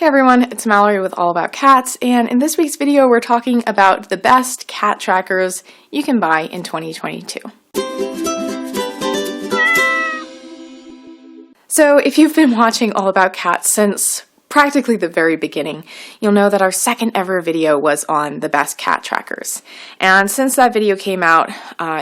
everyone, it's Mallory with All About Cats, and in this week's video we're talking about the best cat trackers you can buy in 2022. So if you've been watching All About Cats since practically the very beginning, you'll know that our second ever video was on the best cat trackers. And since that video came out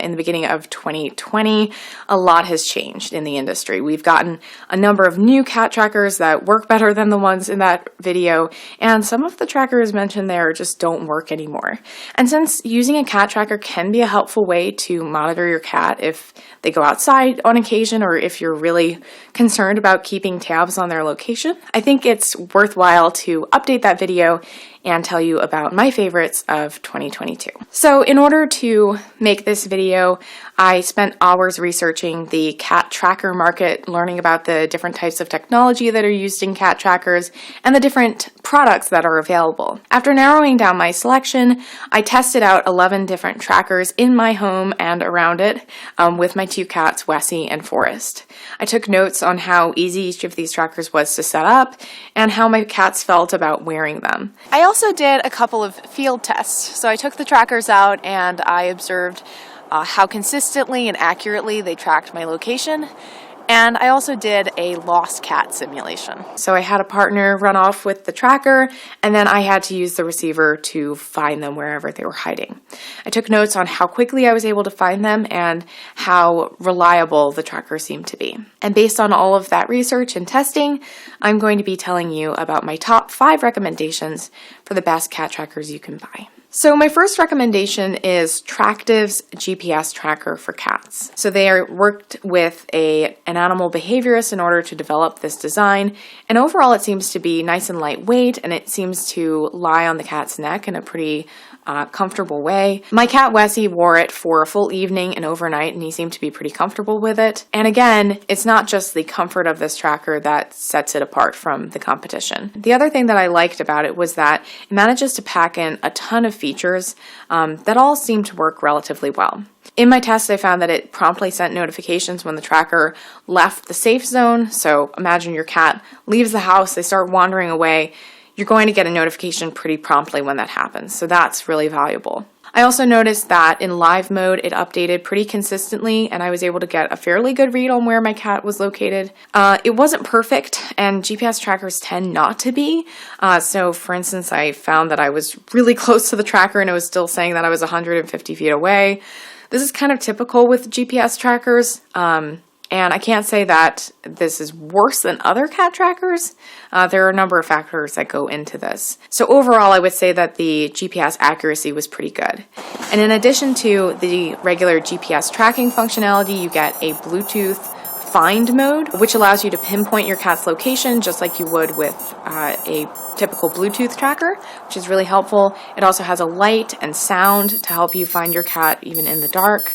in the beginning of 2020, a lot has changed in the industry. We've gotten a number of new cat trackers that work better than the ones in that video, and some of the trackers mentioned there just don't work anymore. And since using a cat tracker can be a helpful way to monitor your cat if they go outside on occasion or if you're really concerned about keeping tabs on their location, I think it's worthwhile to update that video and tell you about my favorites of 2022. So in order to make this video, I spent hours researching the cat tracker market, learning about the different types of technology that are used in cat trackers and the different products that are available. After narrowing down my selection, I tested out 11 different trackers in my home and around it with my two cats, Wessie and Forrest. I took notes on how easy each of these trackers was to set up and how my cats felt about wearing them. I also did a couple of field tests. So I took the trackers out and I observed how consistently and accurately they tracked my location. And I also did a lost cat simulation. So I had a partner run off with the tracker, and then I had to use the receiver to find them wherever they were hiding. I took notes on how quickly I was able to find them and how reliable the tracker seemed to be. And based on all of that research and testing, I'm going to be telling you about my top 5 recommendations for the best cat trackers you can buy. So my first recommendation is Tractive's GPS tracker for cats. So they worked with an animal behaviorist in order to develop this design, and overall it seems to be nice and lightweight, and it seems to lie on the cat's neck in a pretty comfortable way. My cat Wessie wore it for a full evening and overnight, and he seemed to be pretty comfortable with it. And again, it's not just the comfort of this tracker that sets it apart from the competition. The other thing that I liked about it was that it manages to pack in a ton of features that all seem to work relatively well. In my test, I found that it promptly sent notifications when the tracker left the safe zone. So imagine your cat leaves the house, they start wandering away. You're going to get a notification pretty promptly when that happens, so that's really valuable. I also noticed that in live mode, it updated pretty consistently, and I was able to get a fairly good read on where my cat was located. It wasn't perfect, and GPS trackers tend not to be. So, for instance, I found that I was really close to the tracker, and it was still saying that I was 150 feet away. This is kind of typical with GPS trackers. And I can't say that this is worse than other cat trackers. There are a number of factors that go into this. So overall, I would say that the GPS accuracy was pretty good. And in addition to the regular GPS tracking functionality, you get a Bluetooth find mode, which allows you to pinpoint your cat's location just like you would with a typical Bluetooth tracker, which is really helpful. It also has a light and sound to help you find your cat even in the dark.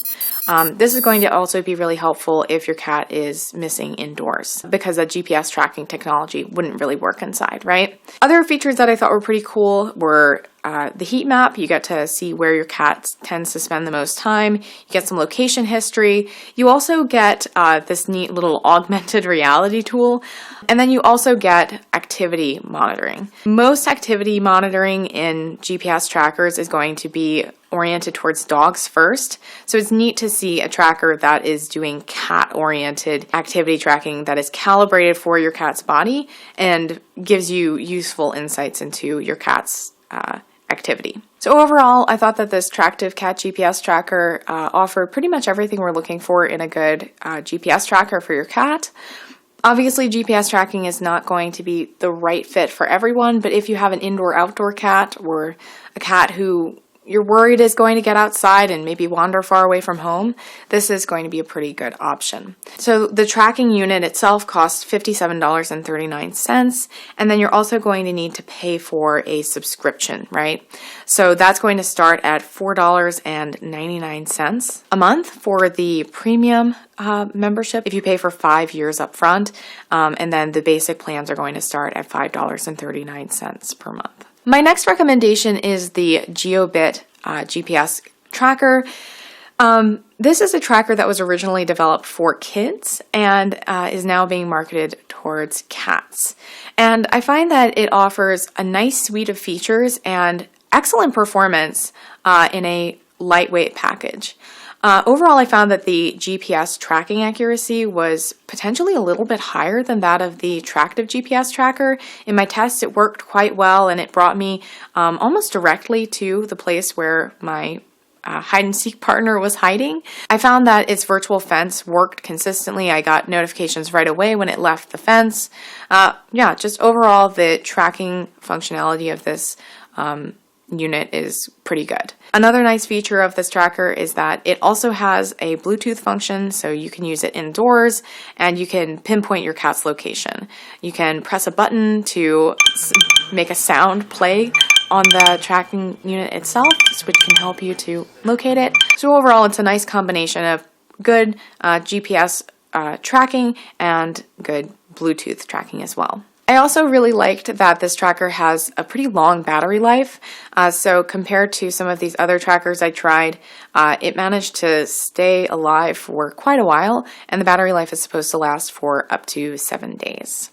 This is going to also be really helpful if your cat is missing indoors, because that GPS tracking technology wouldn't really work inside, right? Other features that I thought were pretty cool were the heat map. You get to see where your cat tends to spend the most time. You get some location history. You also get this neat little augmented reality tool. And then you also get activity monitoring. Most activity monitoring in GPS trackers is going to be oriented towards dogs first. So it's neat to see a tracker that is doing cat-oriented activity tracking that is calibrated for your cat's body and gives you useful insights into your cat's activity. So overall, I thought that this Tractive Cat GPS tracker offered pretty much everything we're looking for in a good GPS tracker for your cat. Obviously, GPS tracking is not going to be the right fit for everyone, but if you have an indoor-outdoor cat or a cat who you're worried is going to get outside and maybe wander far away from home, this is going to be a pretty good option. So the tracking unit itself costs $57.39, and then you're also going to need to pay for a subscription, right? So that's going to start at $4.99 a month for the premium membership if you pay for 5 years up front, and then the basic plans are going to start at $5.39 per month. My next recommendation is the Jiobit GPS tracker. This is a tracker that was originally developed for kids and is now being marketed towards cats. And I find that it offers a nice suite of features and excellent performance in a lightweight package. Overall, I found that the GPS tracking accuracy was potentially a little bit higher than that of the Tractive GPS tracker. In my test, it worked quite well, and it brought me almost directly to the place where my hide-and-seek partner was hiding. I found that its virtual fence worked consistently. I got notifications right away when it left the fence. Yeah, just overall, the tracking functionality of this unit is pretty good. Another nice feature of this tracker is that it also has a Bluetooth function, so you can use it indoors and you can pinpoint your cat's location. You can press a button to make a sound play on the tracking unit itself, which can help you to locate it. So overall, it's a nice combination of good GPS tracking and good Bluetooth tracking as well. I also really liked that this tracker has a pretty long battery life. So compared to some of these other trackers I tried, it managed to stay alive for quite a while, and the battery life is supposed to last for up to 7 days.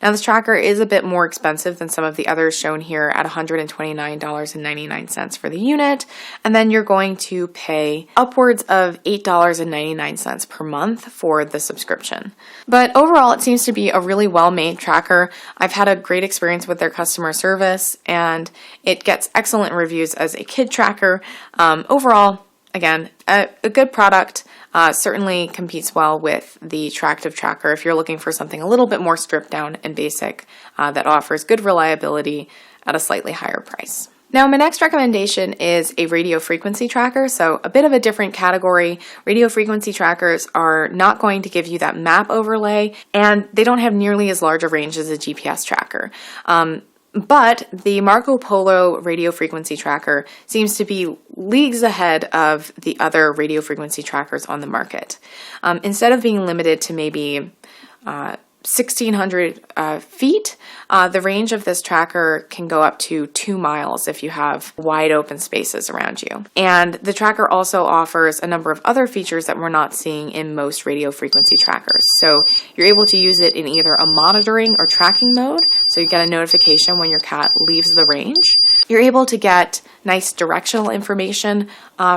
Now, this tracker is a bit more expensive than some of the others shown here at $129.99 for the unit, and then you're going to pay upwards of $8.99 per month for the subscription. But overall, it seems to be a really well-made tracker. I've had a great experience with their customer service, and it gets excellent reviews as a kid tracker. Overall, again, a good product. Certainly competes well with the Tractive tracker if you're looking for something a little bit more stripped down and basic that offers good reliability at a slightly higher price. Now, my next recommendation is a radio frequency tracker, so a bit of a different category. Radio frequency trackers are not going to give you that map overlay, and they don't have nearly as large a range as a GPS tracker. But the Marco Polo radio frequency tracker seems to be leagues ahead of the other radio frequency trackers on the market. Instead of being limited to maybe 1,600 feet, the range of this tracker can go up to 2 miles if you have wide open spaces around you. And the tracker also offers a number of other features that we're not seeing in most radio frequency trackers. So you're able to use it in either a monitoring or tracking mode, so you get a notification when your cat leaves the range. You're able to get nice directional information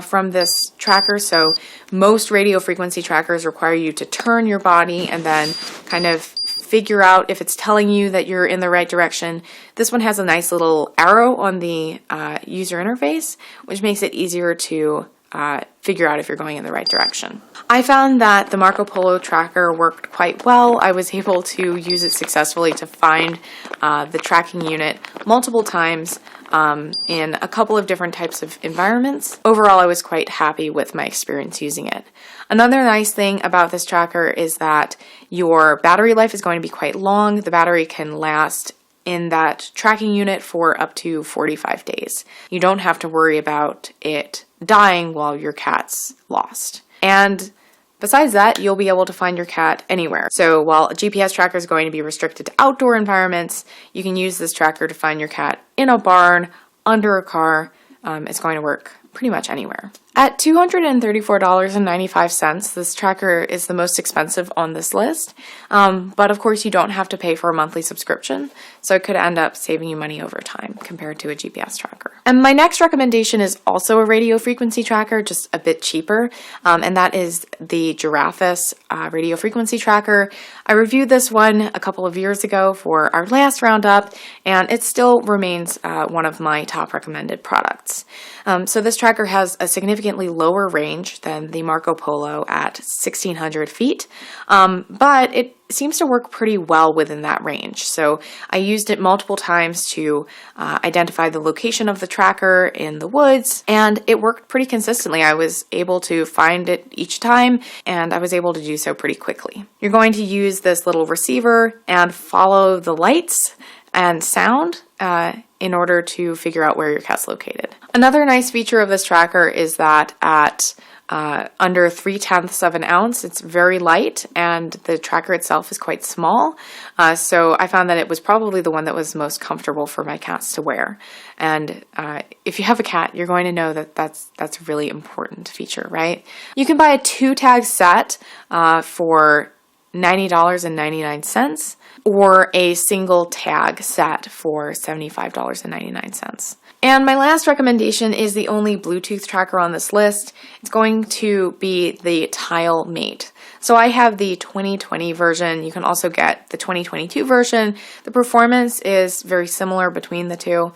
from this tracker. So most radio frequency trackers require you to turn your body and then kind of figure out if it's telling you that you're in the right direction. This one has a nice little arrow on the user interface, which makes it easier to figure out if you're going in the right direction. I found that the Marco Polo tracker worked quite well. I was able to use it successfully to find the tracking unit multiple times in a couple of different types of environments. Overall, I was quite happy with my experience using it. Another nice thing about this tracker is that your battery life is going to be quite long. The battery can last in that tracking unit for up to 45 days. You don't have to worry about it dying while your cat's lost. And besides that, you'll be able to find your cat anywhere. So while a GPS tracker is going to be restricted to outdoor environments, you can use this tracker to find your cat in a barn, under a car. It's going to work pretty much anywhere. At $234.95, this tracker is the most expensive on this list, but of course you don't have to pay for a monthly subscription, so it could end up saving you money over time compared to a GPS tracker. And my next recommendation is also a radio frequency tracker, just a bit cheaper, and that is the Girafus radio frequency tracker. I reviewed this one a couple of years ago for our last roundup, and it still remains one of my top recommended products. So this tracker has a significantly lower range than the Marco Polo at 1,600 feet, but it seems to work pretty well within that range. So I used it multiple times to identify the location of the tracker in the woods, and it worked pretty consistently. I was able to find it each time, and I was able to do so pretty quickly. You're going to use this little receiver and follow the lights and sound in order to figure out where your cat's located. Another nice feature of this tracker is that at under 0.3 of an ounce, it's very light, and the tracker itself is quite small. So I found that it was probably the one that was most comfortable for my cats to wear. And if you have a cat, you're going to know that that's a really important feature, right? You can buy a 2-tag set for $90.99 or a single tag set for $75.99. And my last recommendation is the only Bluetooth tracker on this list. It's going to be the Tile Mate. So I have the 2020 version. You can also get the 2022 version. The performance is very similar between the two.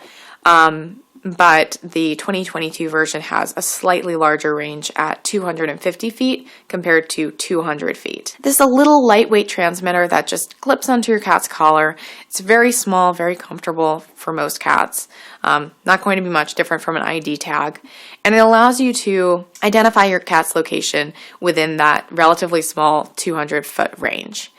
But the 2022 version has a slightly larger range at 250 feet compared to 200 feet. This is a little lightweight transmitter that just clips onto your cat's collar. It's very small, very comfortable for most cats. Not going to be much different from an ID tag. And it allows you to identify your cat's location within that relatively small 200-foot range.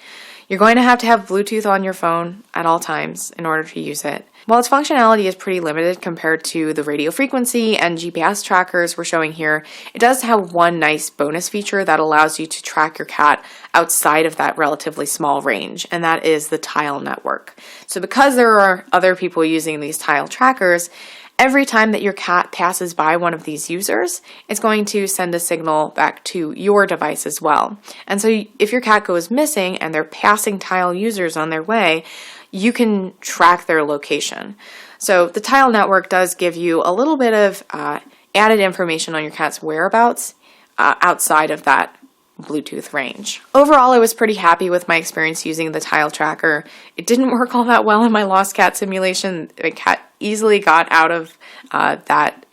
You're going to have Bluetooth on your phone at all times in order to use it. While its functionality is pretty limited compared to the radio frequency and GPS trackers we're showing here, it does have one nice bonus feature that allows you to track your cat outside of that relatively small range, and that is the tile network. So because there are other people using these tile trackers, every time that your cat passes by one of these users, it's going to send a signal back to your device as well. And so if your cat goes missing and they're passing tile users on their way, you can track their location. So the tile network does give you a little bit of added information on your cat's whereabouts outside of that Bluetooth range. Overall, I was pretty happy with my experience using the tile tracker. It didn't work all that well in my lost cat simulation. The cat easily got out of that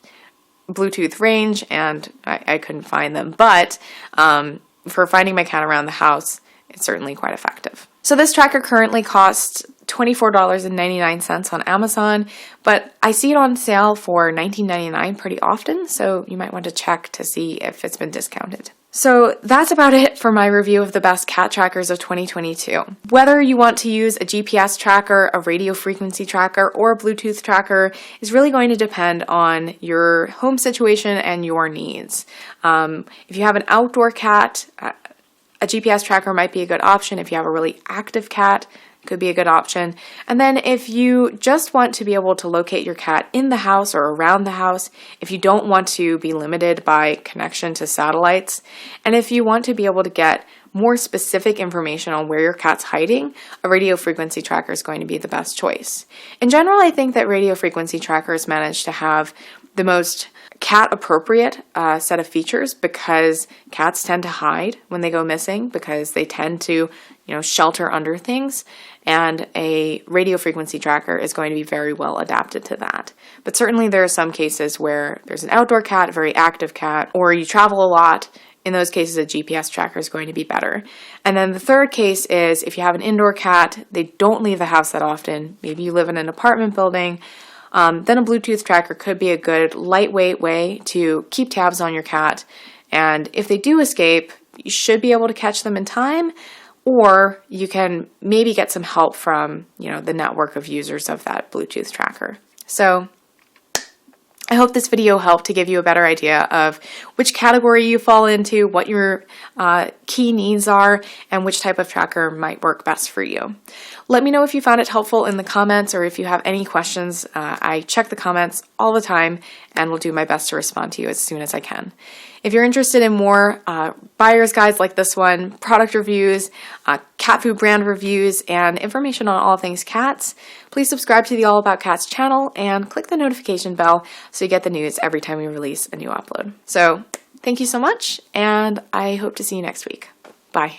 Bluetooth range and I couldn't find them. But for finding my cat around the house, it's certainly quite effective. So this tracker currently costs $24.99 on Amazon, but I see it on sale for $19.99 pretty often, so you might want to check to see if it's been discounted. So that's about it for my review of the best cat trackers of 2022. Whether you want to use a GPS tracker, a radio frequency tracker, or a Bluetooth tracker is really going to depend on your home situation and your needs. If you have an outdoor cat, a GPS tracker might be a good option. If you have a really active cat, it could be a good option. And then if you just want to be able to locate your cat in the house or around the house, if you don't want to be limited by connection to satellites, and if you want to be able to get more specific information on where your cat's hiding, a radio frequency tracker is going to be the best choice. In general, I think that radio frequency trackers manage to have the most cat-appropriate set of features because cats tend to hide when they go missing because they tend to, shelter under things, and a radio frequency tracker is going to be very well adapted to that. But certainly there are some cases where there's an outdoor cat, a very active cat, or you travel a lot. In those cases, a GPS tracker is going to be better. And then the third case is if you have an indoor cat, they don't leave the house that often, maybe you live in an apartment building, then a Bluetooth tracker could be a good lightweight way to keep tabs on your cat. And if they do escape, you should be able to catch them in time, or you can maybe get some help from, the network of users of that Bluetooth tracker. So I hope this video helped to give you a better idea of which category you fall into, what your key needs are, and which type of tracker might work best for you. Let me know if you found it helpful in the comments or if you have any questions. I check the comments all the time and will do my best to respond to you as soon as I can. If you're interested in more buyer's guides like this one, product reviews, cat food brand reviews, and information on all things cats, please subscribe to the All About Cats channel and click the notification bell so you get the news every time we release a new upload. So thank you so much, and I hope to see you next week. Bye.